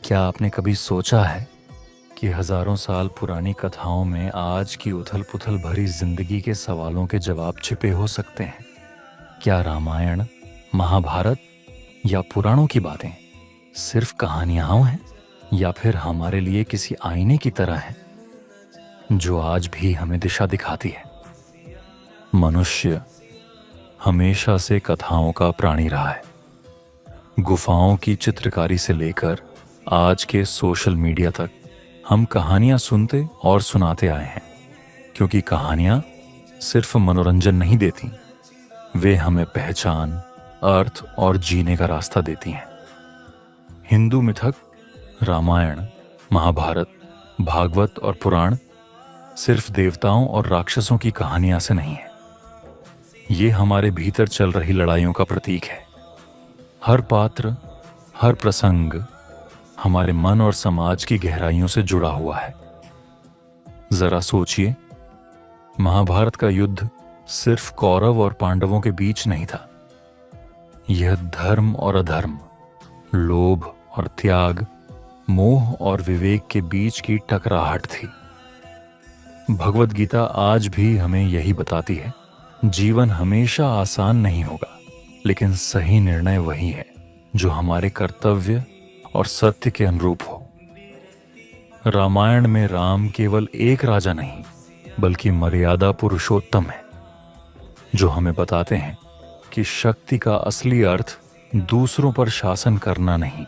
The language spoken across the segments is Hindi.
क्या आपने कभी सोचा है कि हजारों साल पुरानी कथाओं में आज की उथल-पुथल भरी जिंदगी के सवालों के जवाब छिपे हो सकते हैं? क्या रामायण, महाभारत या पुराणों की बातें सिर्फ कहानियां हैं या फिर हमारे लिए किसी आईने की तरह हैं जो आज भी हमें दिशा दिखाती है? मनुष्य हमेशा से कथाओं का प्राणी रहा है। गुफाओं की चित्रकारी से लेकर आज के सोशल मीडिया तक हम कहानियां सुनते और सुनाते आए हैं, क्योंकि कहानियां सिर्फ मनोरंजन नहीं देती, वे हमें पहचान, अर्थ और जीने का रास्ता देती हैं। हिंदू मिथक, रामायण, महाभारत, भागवत और पुराण सिर्फ देवताओं और राक्षसों की कहानियां से नहीं है। ये हमारे भीतर चल रही लड़ाइयों का प्रतीक है। हर पात्र, हर प्रसंग हमारे मन और समाज की गहराइयों से जुड़ा हुआ है। जरा सोचिए, महाभारत का युद्ध सिर्फ कौरव और पांडवों के बीच नहीं था। यह धर्म और अधर्म, लोभ और त्याग, मोह और विवेक के बीच की टकराहट थी। भगवद गीता आज भी हमें यही बताती है, जीवन हमेशा आसान नहीं होगा, लेकिन सही निर्णय वही है जो हमारे कर्तव्य और सत्य के अनुरूप हो। रामायण में राम केवल एक राजा नहीं, बल्कि मर्यादा पुरुषोत्तम है, जो हमें बताते हैं कि शक्ति का असली अर्थ दूसरों पर शासन करना नहीं,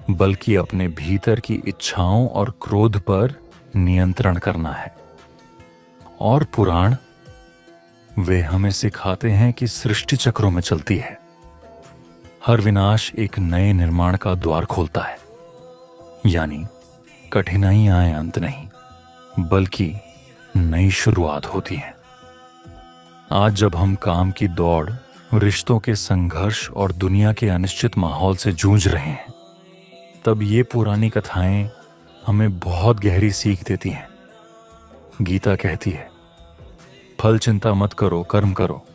बल्कि अपने भीतर की इच्छाओं और क्रोध पर नियंत्रण करना है। और पुराण, वे हमें सिखाते हैं कि सृष्टि चक्रों में चलती है। हर विनाश एक नए निर्माण का द्वार खोलता है, यानी कठिनाइयां अंत नहीं, बल्कि नई शुरुआत होती है। आज जब हम काम की दौड़, रिश्तों के संघर्ष और दुनिया के अनिश्चित माहौल से जूझ रहे हैं, तब ये पुरानी कथाएं हमें बहुत गहरी सीख देती हैं। गीता कहती है, फल चिंता मत करो, कर्म करो।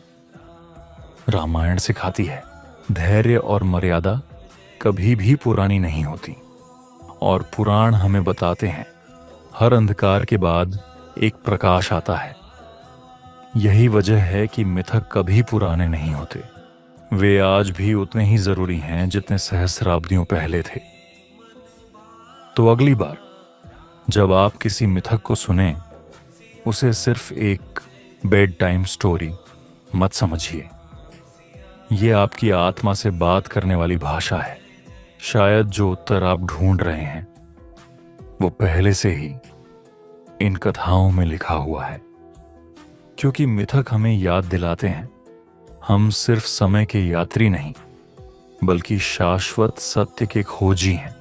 रामायण सिखाती है, धैर्य और मर्यादा कभी भी पुरानी नहीं होती। और पुराण हमें बताते हैं, हर अंधकार के बाद एक प्रकाश आता है। यही वजह है कि मिथक कभी पुराने नहीं होते। वे आज भी उतने ही जरूरी हैं जितने सहस्राब्दियों पहले थे। तो अगली बार जब आप किसी मिथक को सुने, उसे सिर्फ एक बेड टाइम स्टोरी मत समझिए। ये आपकी आत्मा से बात करने वाली भाषा है। शायद जो उत्तर आप ढूंढ रहे हैं, वो पहले से ही इन कथाओं में लिखा हुआ है। क्योंकि मिथक हमें याद दिलाते हैं, हम सिर्फ समय के यात्री नहीं, बल्कि शाश्वत सत्य के खोजी हैं।